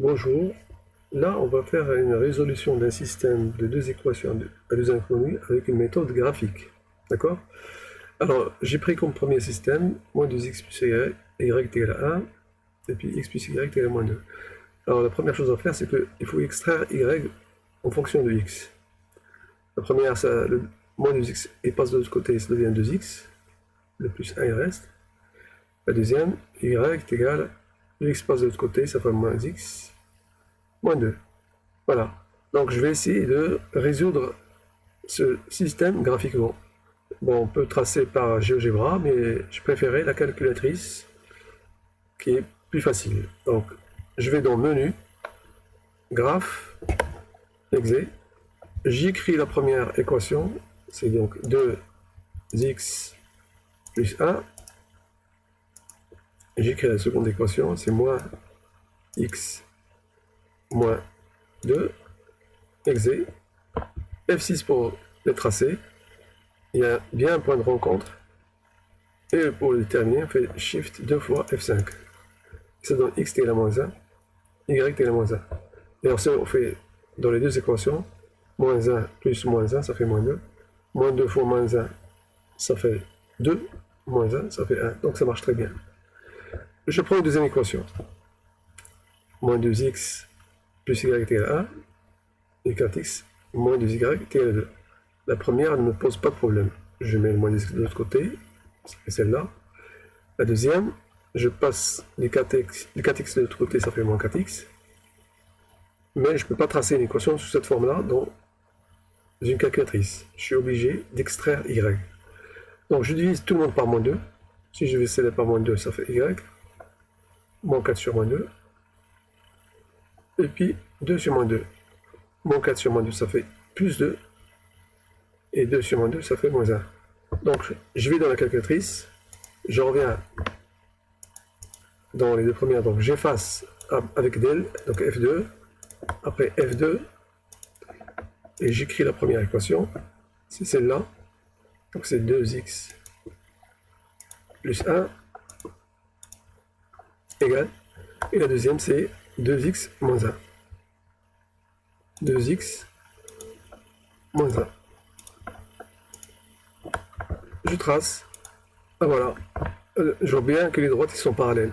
Bonjour, là on va faire une résolution d'un système de deux équations à deux inconnues avec une méthode graphique. D'accord? Alors j'ai pris comme premier système moins 2x plus y égale à 1, et puis x plus y égale à moins 2. Alors la première chose à faire, c'est qu'il faut extraire y en fonction de x. La première, le moins 2x et passe de l'autre côté, ça devient 2x, le plus 1 il reste. La deuxième, y est égal, x passe de l'autre côté, ça fait moins x, moins 2. Voilà. Donc je vais essayer de résoudre ce système graphiquement. Bon, on peut tracer par GeoGebra, mais je préférais la calculatrice qui est plus facile. Donc je vais dans Menu, Graphe, Exe. J'écris la première équation, c'est donc 2x plus 1. J'écris la seconde équation, c'est moins x moins 2. Exe. F6 pour le tracer. Il y a bien un point de rencontre. Et pour le terminer, on fait Shift 2 fois F5. Ça donne x égale à moins 1, y égale à moins 1. Et alors ça, on fait dans les deux équations, moins 1 plus moins 1, ça fait moins 2. Moins 2 fois moins 1, ça fait 2. Moins 1, ça fait 1. Donc ça marche très bien. Je prends une deuxième équation. Moins 2x plus y égale à 1, et 4x moins 2y égale à 2. La première ne me pose pas de problème. Je mets le moins 2x de l'autre côté, c'est celle-là. La deuxième, je passe les 4x de l'autre côté, ça fait moins 4x. Mais je ne peux pas tracer une équation sous cette forme-là dans une calculatrice. Je suis obligé d'extraire y. Donc je divise tout le monde par moins 2. Si je vais celle par moins 2, ça fait y. Moins 4 sur moins 2. Et puis 2 sur moins 2. Moins 4 sur moins 2, ça fait plus 2. Et 2 sur moins 2, ça fait moins 1. Donc je vais dans la calculatrice. Je reviens dans les deux premières. Donc j'efface avec del, donc F2. Après F2. Et j'écris la première équation. C'est celle-là. Donc c'est 2x plus 1 égale. Et la deuxième, c'est 2x moins 1. 2x moins 1. Je trace. Ah voilà. Je vois bien que les droites ils sont parallèles.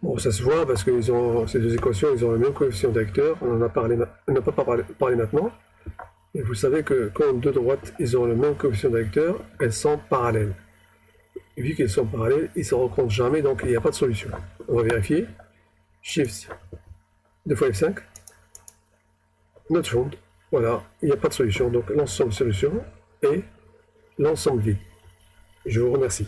Bon, ça se voit parce que ces deux équations, ils ont le même coefficient d'acteur. On n'a pas parlé maintenant. Et vous savez que quand deux droites ils ont le même coefficient d'acteur, elles sont parallèles. Et vu qu'elles sont parallèles, ils ne se rencontrent jamais, donc il n'y a pas de solution. On va vérifier. Shift 2 fois F5. Not found. Voilà, il n'y a pas de solution. Donc l'ensemble solution et l'ensemble vide. Je vous remercie.